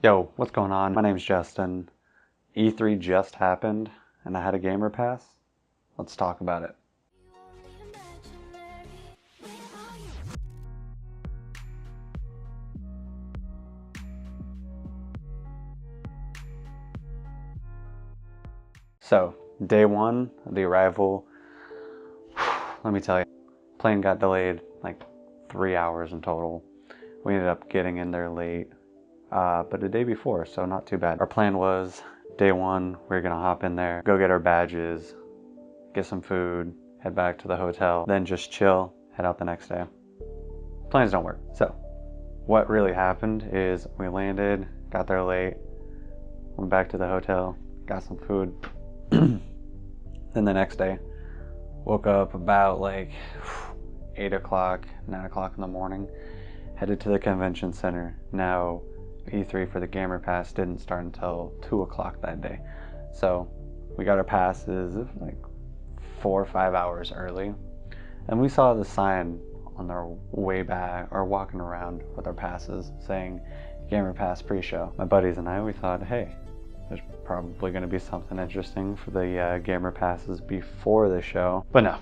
Yo, what's going on? My name's Justin. E3 just happened, and I had a gamer pass. Let's talk about it. So, day one, the arrival, let me tell you, plane got delayed like 3 hours in total. We ended up getting in there late, but the day before, so not too bad. Our plan was day one, we were gonna hop in there, go get our badges, get some food, head back to the hotel, then just chill, head out the next day. Plans don't work. So, what really happened is we landed, got there late, went back to the hotel, got some food. Then the next day, woke up about like 8 o'clock, 9 o'clock in the morning, headed to the convention center. Now, E3 for the Gamer Pass didn't start until 2 o'clock that day. So we got our passes like 4 or 5 hours early. And we saw the sign on our way back, or walking around with our passes, saying Gamer Pass pre-show. My buddies and I, we thought, hey, there's probably going to be something interesting for the Gamer Passes before the show. But no.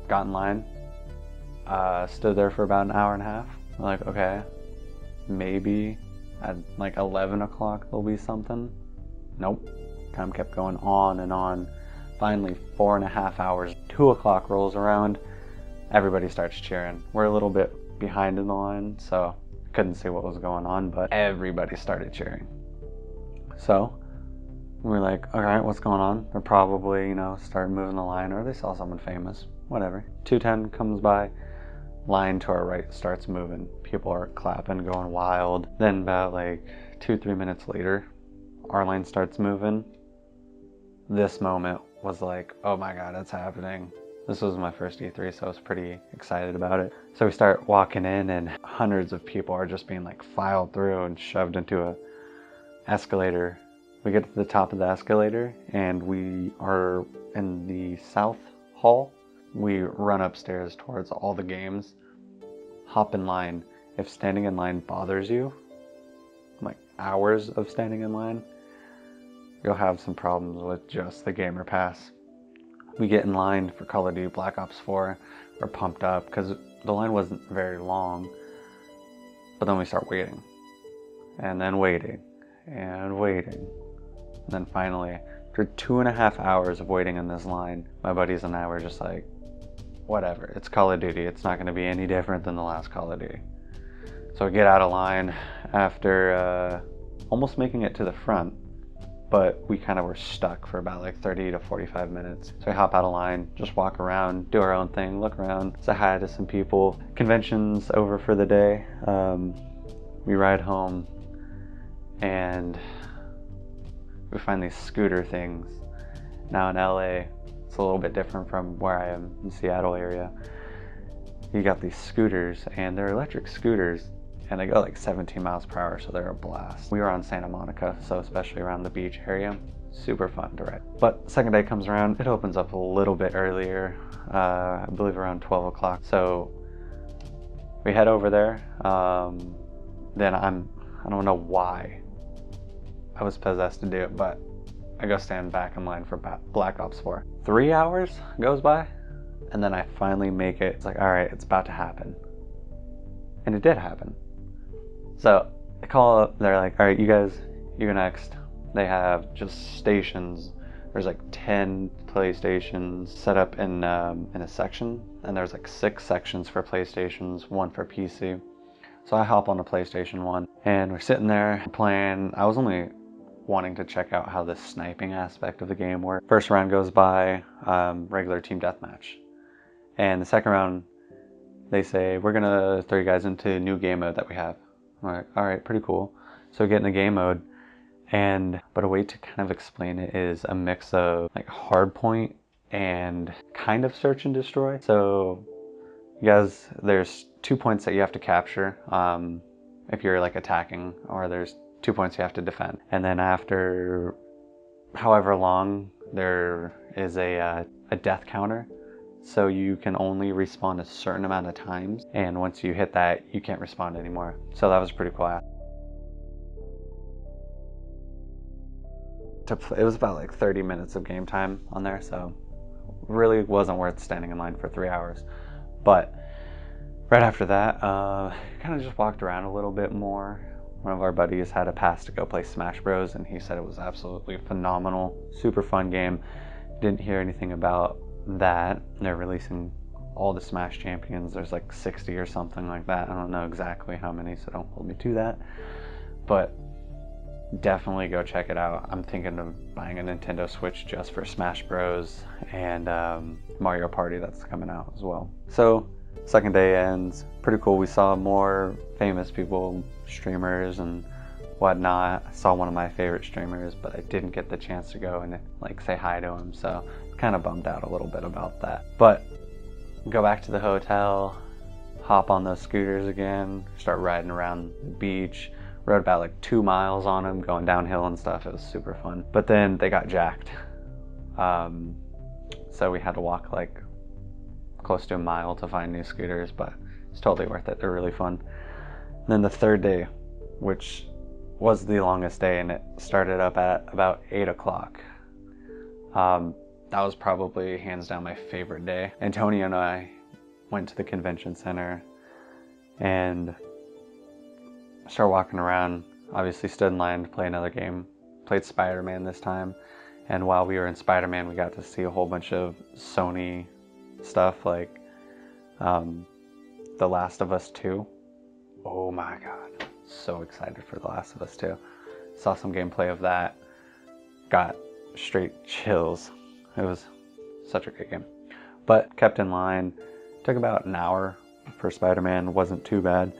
Got in line, stood there for about an hour and a half. I'm like, okay, maybe at like 11 o'clock there'll be something. Nope. Time kept going on and on. Finally, 4.5 hours, 2 o'clock rolls around, everybody starts cheering. We're a little bit behind in the line, so couldn't see what was going on, but everybody started cheering. So we're like, all right, what's going on? They're probably, started moving the line, or they saw someone famous, whatever. 210 comes by, line to our right starts moving. People are clapping, going wild. Then about like 2-3 minutes later, our line starts moving. This moment was like, oh my God, it's happening. This was my first E3, so I was pretty excited about it. So we start walking in and hundreds of people are just being like filed through and shoved into a escalator. We get to the top of the escalator and we are in the south hall. We run upstairs towards all the games, hop in line. If standing in line bothers you, like hours of standing in line, you'll have some problems with just the Gamer Pass. We get in line for Call of Duty Black Ops 4. We're pumped up because the line wasn't very long, but then we start waiting, and then waiting, and waiting. And then finally, after 2.5 hours of waiting in this line, my buddies and I were just like, whatever, it's Call of Duty. It's not going to be any different than the last Call of Duty. So we get out of line after almost making it to the front, but we kind of were stuck for about like 30 to 45 minutes. So we hop out of line, just walk around, do our own thing, look around, say hi to some people. Convention's over for the day. We ride home and we find these scooter things. Now in LA, it's a little bit different from where I am in the Seattle area. You got these scooters, and they're electric scooters, and they go like 17 miles per hour, so they're a blast. We were on Santa Monica, so especially around the beach area, super fun to ride. But second day comes around, it opens up a little bit earlier, I believe around 12 o'clock. So we head over there. Then I don't know why I was possessed to do it, but I go stand back in line for Black Ops 4. 3 hours goes by, and then I finally make it. It's like, all right, it's about to happen. And it did happen. So I call up, they're like, all right, you guys, you go next. They have just stations. There's like 10 PlayStations set up in a section, and there's like 6 sections for PlayStations, 1 for PC. So I hop on the PlayStation 1, and we're sitting there playing. I was only wanting to check out how the sniping aspect of the game worked. First round goes by, regular team deathmatch. And the second round, they say, we're gonna throw you guys into a new game mode that we have. I'm like, all right, pretty cool. So we get in the game mode, but a way to kind of explain it is a mix of like hardpoint and kind of search and destroy. So you guys, there's 2 points that you have to capture if you're like attacking, or there's 2 points you have to defend. And then after however long, there is a death counter. So you can only respawn a certain amount of times, and once you hit that, you can't respawn anymore. So that was pretty cool. it was about like 30 minutes of game time on there, so really wasn't worth standing in line for 3 hours. But right after that, kind of just walked around a little bit more. One of our buddies had a pass to go play Smash Bros, and he said it was absolutely phenomenal, super fun game. Didn't hear anything about that. They're releasing all the Smash champions. There's like 60 or something like that. I don't know exactly how many, so don't hold me to that. But definitely go check it out. I'm thinking of buying a Nintendo Switch just for Smash Bros. And Mario Party that's coming out as well. So second day ends. Pretty cool. We saw more famous people, streamers and whatnot. I saw one of my favorite streamers, but I didn't get the chance to go and like say hi to him, so kind of bummed out a little bit about that. But go back to the hotel, hop on those scooters again, start riding around the beach. Rode about like 2 miles on them, going downhill and stuff. It was super fun. But then they got jacked. So we had to walk like close to a mile to find new scooters, but it's totally worth it. They're really fun. And then the third day, which was the longest day, and it started up at about 8 o'clock. That was probably hands down my favorite day. Antonio and I went to the convention center and started walking around. Obviously stood in line to play another game. Played Spider-Man this time. And while we were in Spider-Man, we got to see a whole bunch of Sony stuff, like The Last of Us 2. Oh my god. So excited for The Last of Us 2. Saw some gameplay of that. Got straight chills. It was such a great game. But kept in line. Took about an hour for Spider-Man. Wasn't too bad.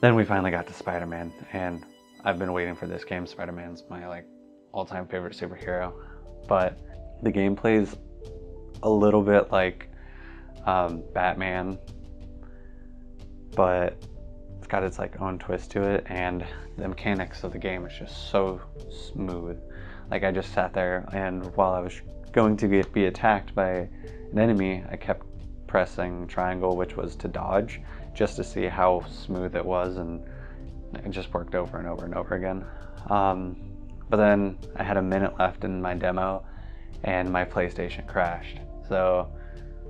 Then we finally got to Spider-Man, and I've been waiting for this game. Spider-Man's my like all-time favorite superhero. But the gameplay's a little bit like Batman, but it's got its like own twist to it, and the mechanics of the game is just so smooth. Like I just sat there, and while I was going to be attacked by an enemy, I kept pressing triangle, which was to dodge, just to see how smooth it was, and it just worked over and over and over again. But then I had a minute left in my demo, and my PlayStation crashed. So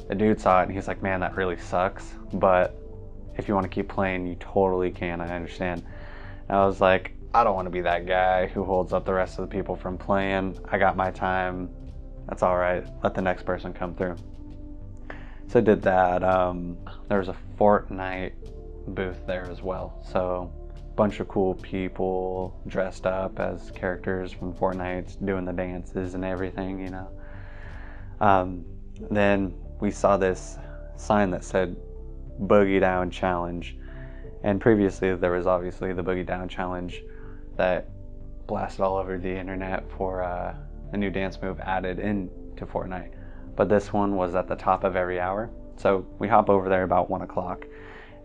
the dude saw it, and he's like, man, that really sucks, but if you want to keep playing, you totally can, I understand. And I was like, I don't want to be that guy who holds up the rest of the people from playing. I got my time. That's all right. Let the next person come through. So I did that. There was a Fortnite booth there as well. So a bunch of cool people dressed up as characters from Fortnite, doing the dances and everything, you know. Then we saw this sign that said Boogie Down Challenge. And previously there was obviously the Boogie Down Challenge that blasted all over the internet for a new dance move added into Fortnite. But this one was at the top of every hour. So we hop over there about 1 o'clock,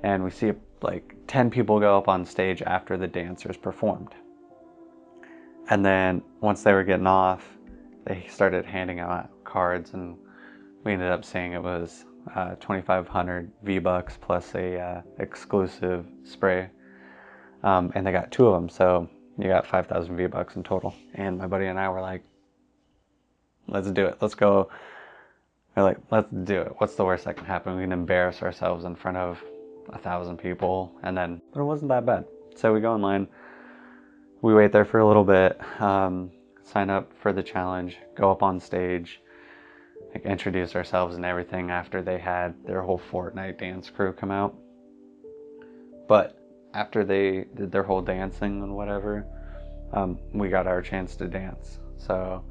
and we see like 10 people go up on stage after the dancers performed. And then once they were getting off, they started handing out cards, and we ended up seeing it was 2,500 V-Bucks plus a exclusive spray. And they got 2 of them, so you got 5,000 V-Bucks in total. And my buddy and I were like, let's do it. Let's go. We're like, let's do it. What's the worst that can happen? We can embarrass ourselves in front of 1,000 people, and then, but it wasn't that bad. So we go in line, we wait there for a little bit, sign up for the challenge, go up on stage, like introduce ourselves and everything after they had their whole Fortnite dance crew come out. But after they did their whole dancing and whatever, we got our chance to dance. So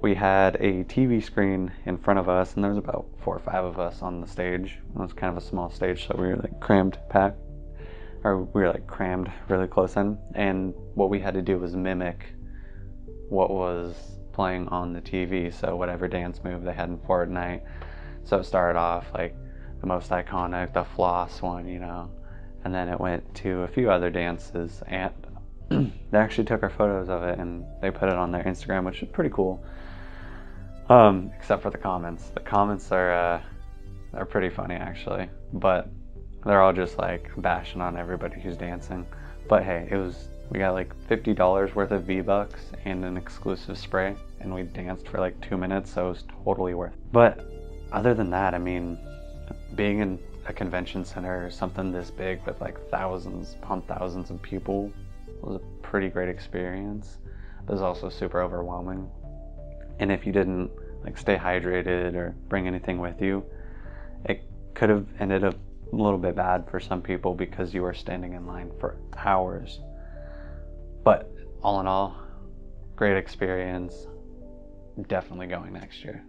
we had a TV screen in front of us, and there was about 4 or 5 of us on the stage. It was kind of a small stage, so we were like crammed really close in. And what we had to do was mimic what was playing on the TV, so whatever dance move they had in Fortnite. So it started off like the most iconic, the floss one, you know, and then it went to a few other dances, and they actually took our photos of it and they put it on their Instagram, which is pretty cool. Except for the comments. The comments are pretty funny actually, but they're all just like bashing on everybody who's dancing. But hey, it was We got like $50 worth of V-Bucks and an exclusive spray, and we danced for like 2 minutes, so it was totally worth it. But other than that, I mean, being in a convention center or something this big with like thousands upon thousands of people was a pretty great experience. But it was also super overwhelming. And if you didn't like stay hydrated or bring anything with you, it could have ended up a little bit bad for some people because you were standing in line for hours. But all in all, great experience. Definitely going next year.